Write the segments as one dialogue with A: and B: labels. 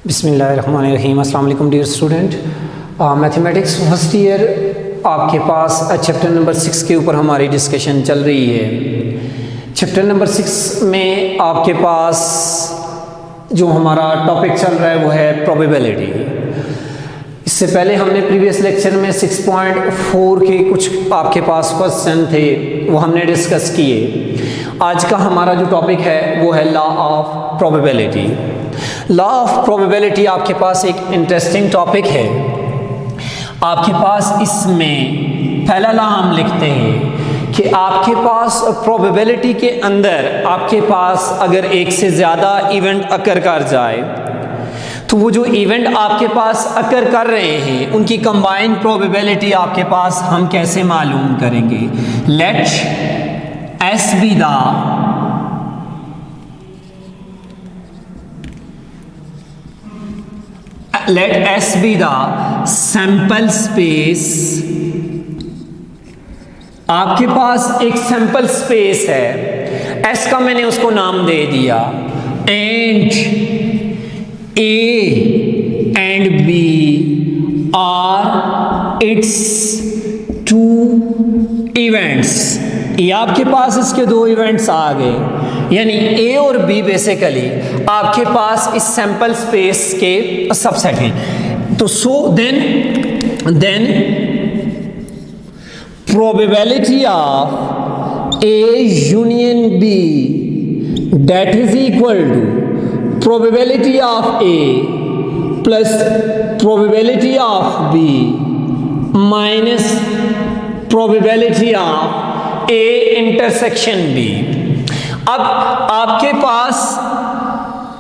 A: बिस्मिल्लाहिर्रहमानिर्रहीम। अस्सलाम वालेकुम dear student. Mathematics first year आपके पास चैप्टर नंबर 6 के ऊपर हमारी डिस्कशन चल रही है। चैप्टर नंबर 6 में आपके पास जो हमारा टॉपिक चल रहा है वो है प्रोबेबिलिटी। इससे पहले हमने प्रीवियस लेक्चर में 6.4 के कुछ आपके पास क्वेश्चन थे, वो हमने डिस्कस किए। आज का हमारा जो टॉपिक है वो है law of probability. Law of probability आपके पास एक इंटरेस्टिंग टॉपिक है। आपके पास इसमें पहला लॉ हम लिखते हैं कि आपके पास प्रोबेबिलिटी के अंदर आपके पास अगर एक से ज़्यादा इवेंट अकर कर जाए तो वो जो इवेंट आपके पास अकर कर रहे हैं उनकी कंबाइंड प्रोबेबिलिटी आपके पास हम कैसे मालूम करेंगे। Let S be the sample space. आपके पास एक सैंपल स्पेस है, एस का मैंने उसको नाम दे दिया, and A and B are its two events। ये आपके पास इसके दो इवेंट्स आ गए, यानी A और B बेसिकली आपके पास इस सैंपल स्पेस के सबसेट हैं। तो so then probability of A union B that is equal to probability of A plus probability of B minus probability of A intersection B। अब आपके पास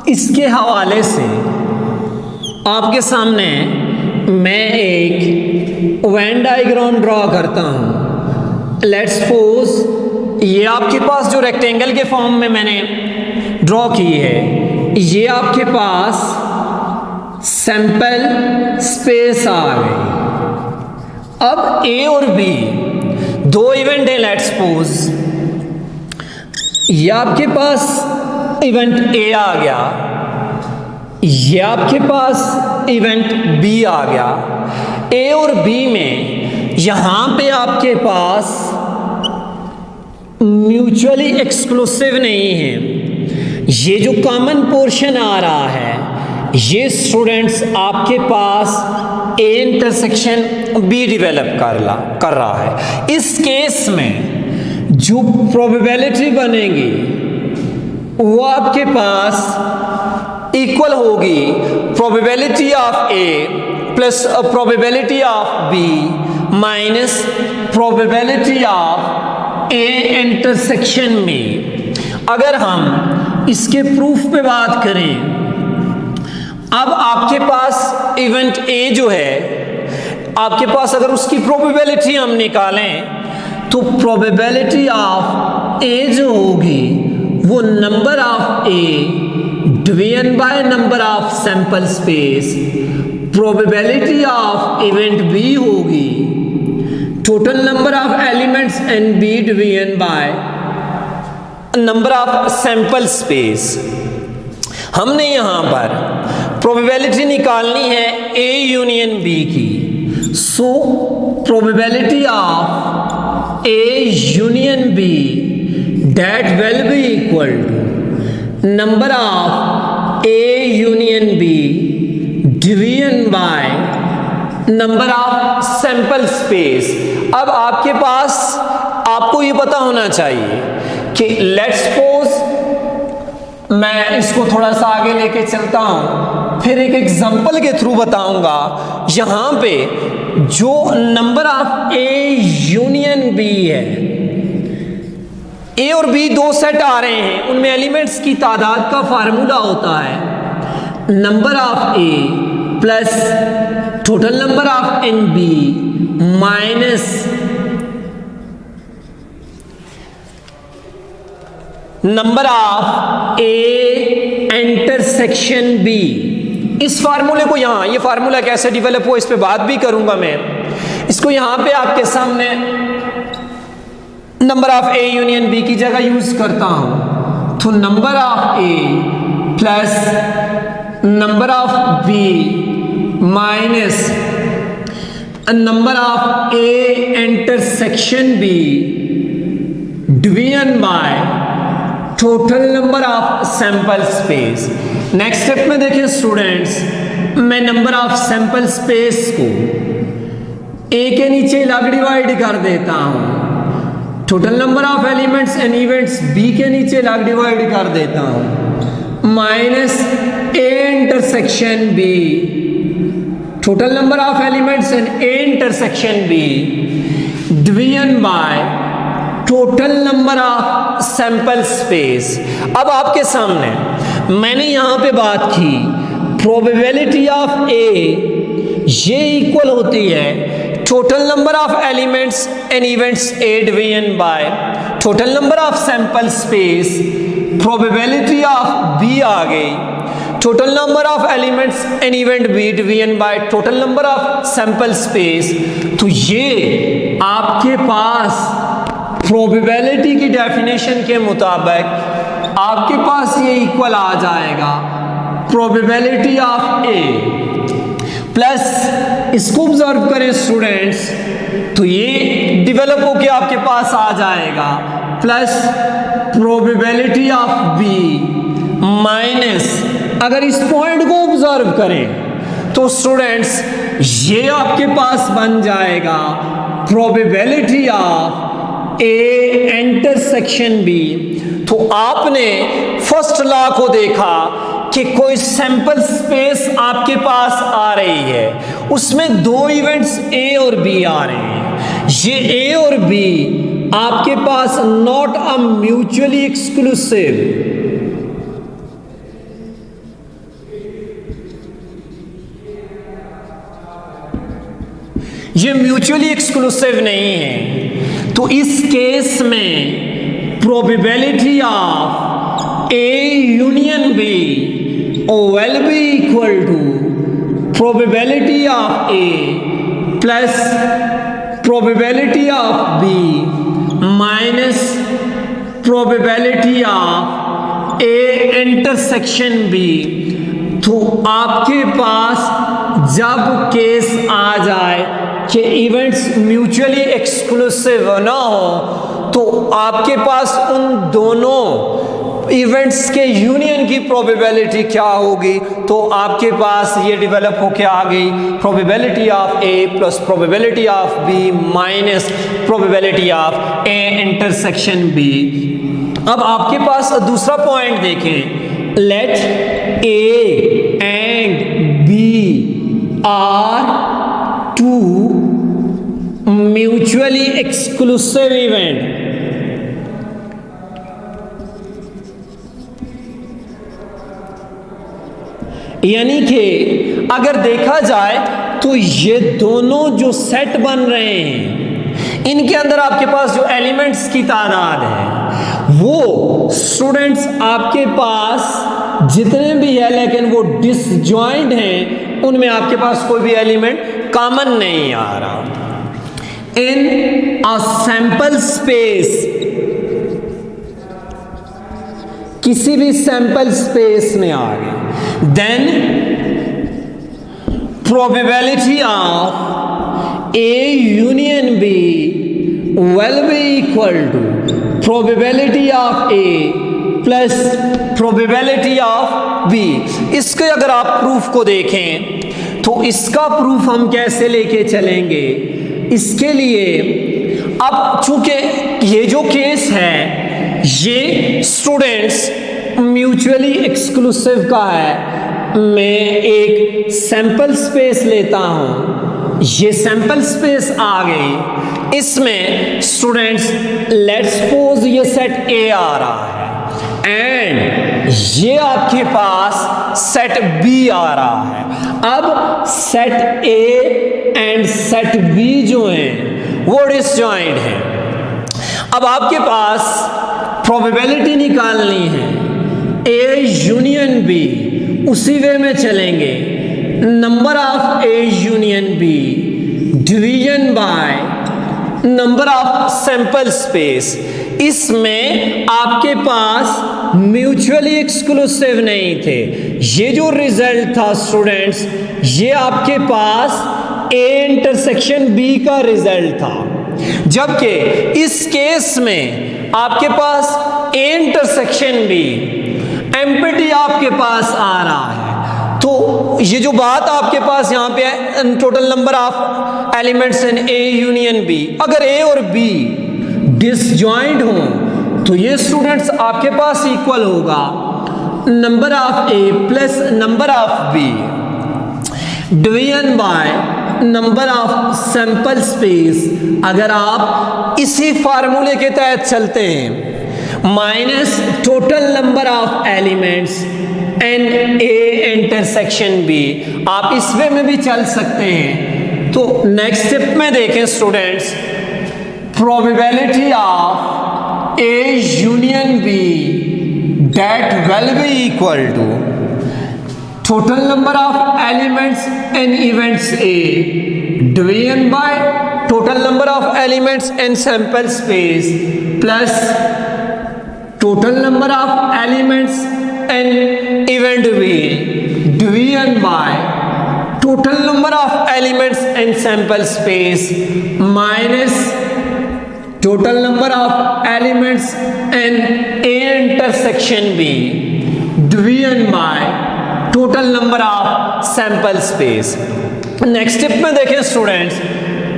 A: इसके हवाले से आपके सामने मैं एक वेन डायग्राम ड्रॉ करता हूँ। लेट्स सपोज ये आपके पास जो रेक्टेंगल के फॉर्म में मैंने ड्रॉ की है, ये आपके पास सैंपल स्पेस आ गई। अब ए और बी दो इवेंट है। लेट्स सपोज ये आपके पास इवेंट ए आ गया, ये आपके पास इवेंट बी आ गया। ए और बी में यहां पे आपके पास म्यूचुअली एक्सक्लूसिव नहीं है। ये जो कॉमन पोर्शन आ रहा है ये स्टूडेंट्स आपके पास ए इंटरसेक्शन बी डेवलप कर रहा है। इस केस में जो प्रोबेबिलिटी बनेगी वो आपके पास इक्वल होगी probability of A plus probability of B minus probability of A intersection में। अगर हम इसके प्रूफ पे बात करें, अब आपके पास इवेंट ए जो है आपके पास अगर उसकी प्रोबेबिलिटी हम निकालें तो प्रोबेबिलिटी ऑफ ए जो होगी वो number of A division by number of sample space, probability of event B होगी total number of elements in B division by number of sample space. हमने यहां पर प्रोबेबिलिटी निकालनी है ए यूनियन बी की। So probability of A union B that will be equal to number of A union B division by number of sample space. अब आपके पास आपको ये पता होना चाहिए कि लेट्स सपोज मैं इसको थोड़ा सा आगे लेके चलता हूं, फिर एक एग्जांपल के थ्रू बताऊंगा। यहां पे जो number of A union B है, ए और बी दो सेट आ रहे हैं, उनमें एलिमेंट्स की तादाद का फार्मूला होता है number of A plus total number of n B minus number of A intersection B. इस फार्मूले को यहां, ये फार्मूला कैसे डेवलप हो इस पे बात भी करूंगा मैं। इसको यहां पे आपके सामने number of A union B की जगह यूज करता हूं, तो number of A plus number of B minus a number of A intersection B division by total number of sample space। Next step में देखिए स्टूडेंट्स, मैं नंबर ऑफ सैंपल स्पेस को A के नीचे लग डिवाइड कर देता हूं, total number of elements and events B के नीचे लग डिवाइड कर देता हूं, minus A intersection B, total number of elements and A intersection B division by total number of sample space. अब आपके सामने मैंने यहां पे बात की प्रोबेबिलिटी ऑफ ए, ये इक्वल होती है total number of elements and events A division by total number of sample space. Probability of B आ गई total number of elements and event B division by total number of sample space. तो ये आपके पास probability की definition के मुताबिक आपके पास ये इक्वल आ जाएगा प्रोबेबिलिटी ऑफ ए प्लस, इसको ऑब्जर्व करें स्टूडेंट्स, तो ये डेवलप होके आपके पास आ जाएगा plus probability of B minus, अगर इस पॉइंट को ऑब्जर्व करें तो स्टूडेंट्स ये आपके पास बन जाएगा probability of A intersection B. तो आपने फर्स्ट लॉ को देखा कि कोई सैंपल स्पेस आपके पास आ रही है, उसमें दो इवेंट्स ए और बी आ रहे हैं, ये ए और बी आपके पास नॉट अ म्यूचुअली एक्सक्लूसिव, ये म्यूचुअली एक्सक्लूसिव नहीं है। तो इस केस में probability of A union B will be equal to probability of A plus probability of B minus probability of A intersection B. तो आपके पास जब केस आ जाए कि इवेंट्स म्यूचुअली एक्सक्लूसिव ना हो, तो आपके पास उन दोनों इवेंट्स के यूनियन की प्रोबेबिलिटी क्या होगी, तो आपके पास ये डेवलप होके आ गई probability of A plus probability of B minus probability of A intersection B. अब आपके पास दूसरा पॉइंट देखें, let A and B are two mutually exclusive event, यानी कि अगर देखा जाए तो ये दोनों जो सेट बन रहे हैं, इनके अंदर आपके पास जो एलिमेंट्स की तादाद है वो स्टूडेंट्स आपके पास जितने भी है, लेकिन वो डिसजॉइंट हैं, उनमें आपके पास कोई भी एलिमेंट कॉमन नहीं आ रहा। इन अ सैंपल स्पेस, किसी भी सैंपल स्पेस में आ गए, then probability of A union B will be equal to probability of A plus probability of B. इसके अगर आप प्रूफ को देखें तो इसका प्रूफ हम कैसे लेके चलेंगे, इसके लिए अब चूंकि ये जो केस है ये स्टूडेंट्स म्यूचुअली एक्सक्लूसिव का है, मैं एक सैंपल स्पेस लेता हूं, ये सैंपल स्पेस आ गई, इसमें स्टूडेंट्स लेट्स सपोज ये सेट ए आ रहा है एंड ये आपके पास सेट बी आ रहा है। अब set A and set B जो हैं वो डिसजॉइंट हैं। अब आपके पास प्रोबेबिलिटी निकालनी है ए यूनियन बी, उसी वे में चलेंगे, number of A union B division by number of sample space. इसमें आपके पास म्यूचुअली एक्सक्लूसिव नहीं थे। ये जो रिजल्ट था स्टूडेंट्स, ये आपके पास ए इंटरसेक्शन बी का रिजल्ट था, जबकि इस केस में आपके पास ए इंटरसेक्शन बी एम्प्टी आपके पास आ रहा है। तो ये जो बात आपके पास यहाँ पे है, total number of elements in A union B, अगर ए और बी डिसजॉइंट हो तो ये स्टूडेंट्स आपके पास इक्वल होगा number of A plus number of B division by number of sample space. अगर आप इसी फार्मूले के तहत चलते हैं, minus total number of elements n A intersection B, आप इस वे में भी चल सकते हैं। तो नेक्स्ट स्टेप में देखें students, probability of A union B that will be equal to total number of elements in events A division by total number of elements in sample space plus total number of elements in event B division by total number of elements in sample space minus total number of elements in A intersection B division by total number of sample space. Next step में देखें students,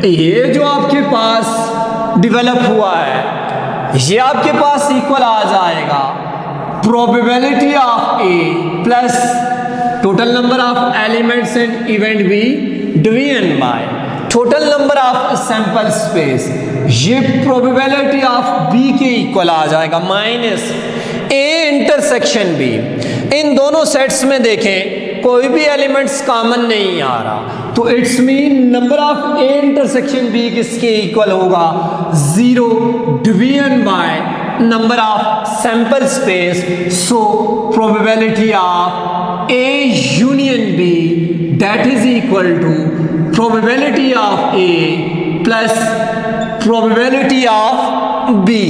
A: ये जो आपके पास develop हुआ है, ये आपके पास इक्वल आ जाएगा probability of A plus total number of elements in event B division by total number of sample space. ये प्रोबेबिलिटी ऑफ बी के इक्वल आ जाएगा माइनस ए इंटरसेक्शन बी। इन दोनों सेट्स में देखें कोई भी एलिमेंट्स कॉमन नहीं आ रहा, तो it's mean number of A intersection B किसके इक्वल होगा 0 division by number of sample space. So probability of A union B that is equal to probability of A plus probability of B.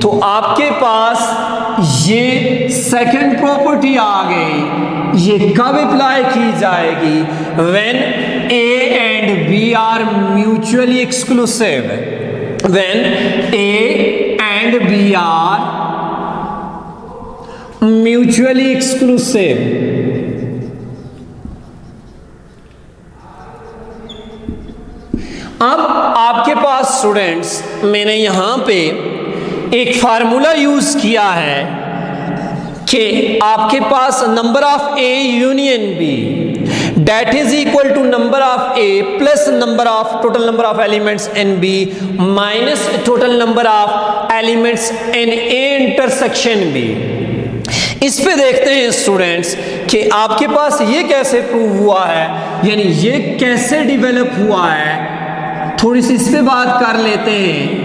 A: तो आपके पास ये second property आ गई। ये कब apply की जाएगी? When A and B are mutually exclusive. When A and B are mutually exclusive. अब आपके पास स्टूडेंट्स, मैंने यहां पे एक फार्मूला यूज किया है कि आपके पास number of A union B that is equal to number of A plus number of total number of elements in B minus total number of elements in A intersection B. इस पे देखते हैं students कि आपके पास ये कैसे prove हुआ है, यानी ये कैसे डेवलप हुआ है। थोड़ी सी इस पे बात कर लेते हैं।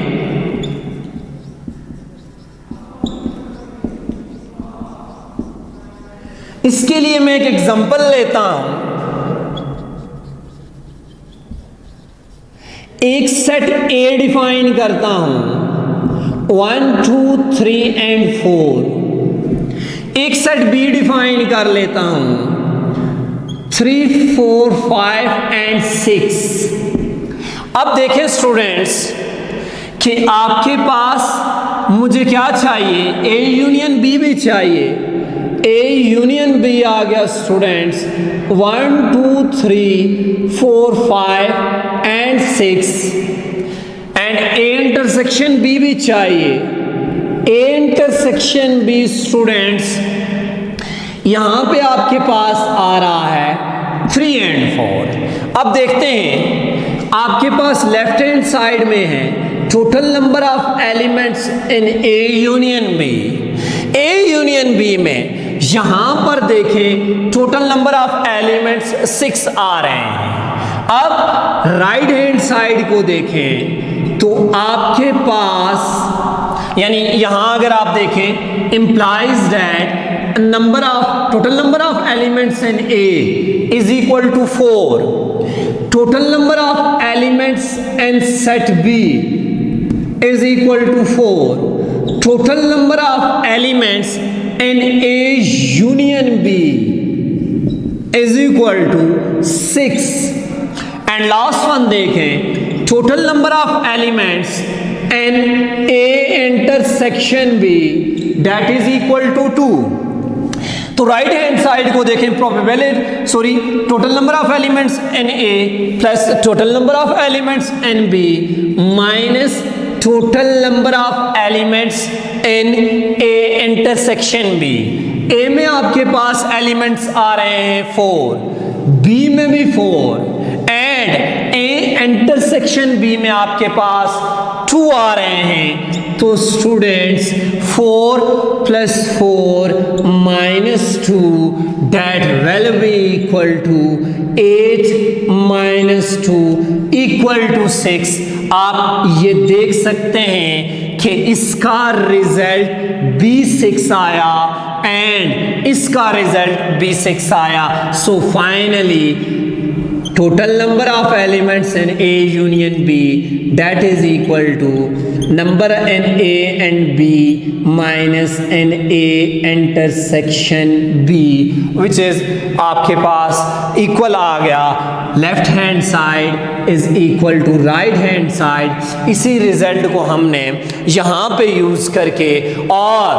A: इसके लिए मैं एक एग्जांपल लेता हूं। एक सेट ए डिफाइन करता हूं 1 2 3 एंड 4। एक सेट बी डिफाइन कर लेता हूं 3 4 5 एंड 6। अब देखें स्टूडेंट्स कि आपके पास मुझे क्या चाहिए, ए यूनियन बी भी चाहिए। ए यूनियन बी आ गया students 1 2 3 4 5 and 6 and A intersection B भी चाहिए। ए इंटरसेक्शन बी स्टूडेंट्स यहां पे आपके पास आ रहा है 3 एंड 4। अब देखते हैं आपके पास लेफ्ट हैंड साइड में है total number of elements in A union B. A union B में यहां पर देखें टोटल नंबर ऑफ एलिमेंट्स 6 आ रहे हैं। अब राइट हैंड साइड को देखें तो आपके पास, यानी यहां अगर आप देखें, implies that number of total number of elements in A is equal to 4। Total number of elements in set B is equal to 4। Total number of elements n A union B is equal to 6 and last one देखें, total number of elements n A intersection B that is equal to 2। तो right hand side को देखें, probability total number of elements n A plus total number of elements n B minus total number of elements n A intersection B. A में आपके पास elements आ रहे हैं 4, B में भी 4 and A intersection B में आपके पास 2 आ रहे हैं। तो students 4 plus 4 minus 2 that will be equal to 8 minus 2 equal to 6। आप ये देख सकते हैं कि इसका रिजल्ट B6 आया एंड इसका रिजल्ट B6 आया। So finally total number of elements in A union B that is equal to number in A and B minus in A intersection B which is आपके पास equal आ गया, left hand side is equal to right hand side। इसी result को हमने यहाँ पे use करके और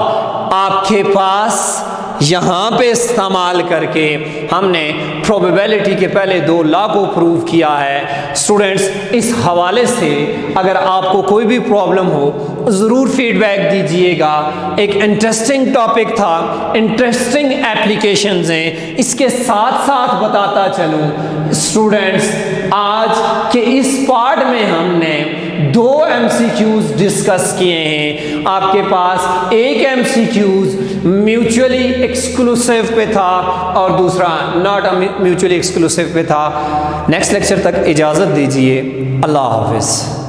A: आपके पास यहाँ पे इस्तेमाल करके हमने प्रोबेबिलिटी के पहले 2 लॉ को प्रूव किया है। स्टूडेंट्स, इस हवाले से अगर आपको कोई भी प्रॉब्लम हो ज़रूर फीडबैक दीजिएगा। एक इंटरेस्टिंग टॉपिक था, इंटरेस्टिंग एप्लीकेशंस हैं। इसके साथ साथ बताता चलूँ स्टूडेंट्स, आज के इस पार्ट में हमने 2 MCQs डिस्कस किए हैं। आपके पास एक MCQs म्यूचुअली एक्सक्लूसिव पे था और दूसरा नॉट म्यूचुअली एक्सक्लूसिव पे था। नेक्स्ट लेक्चर तक इजाज़त दीजिए। अल्लाह हाफिज़।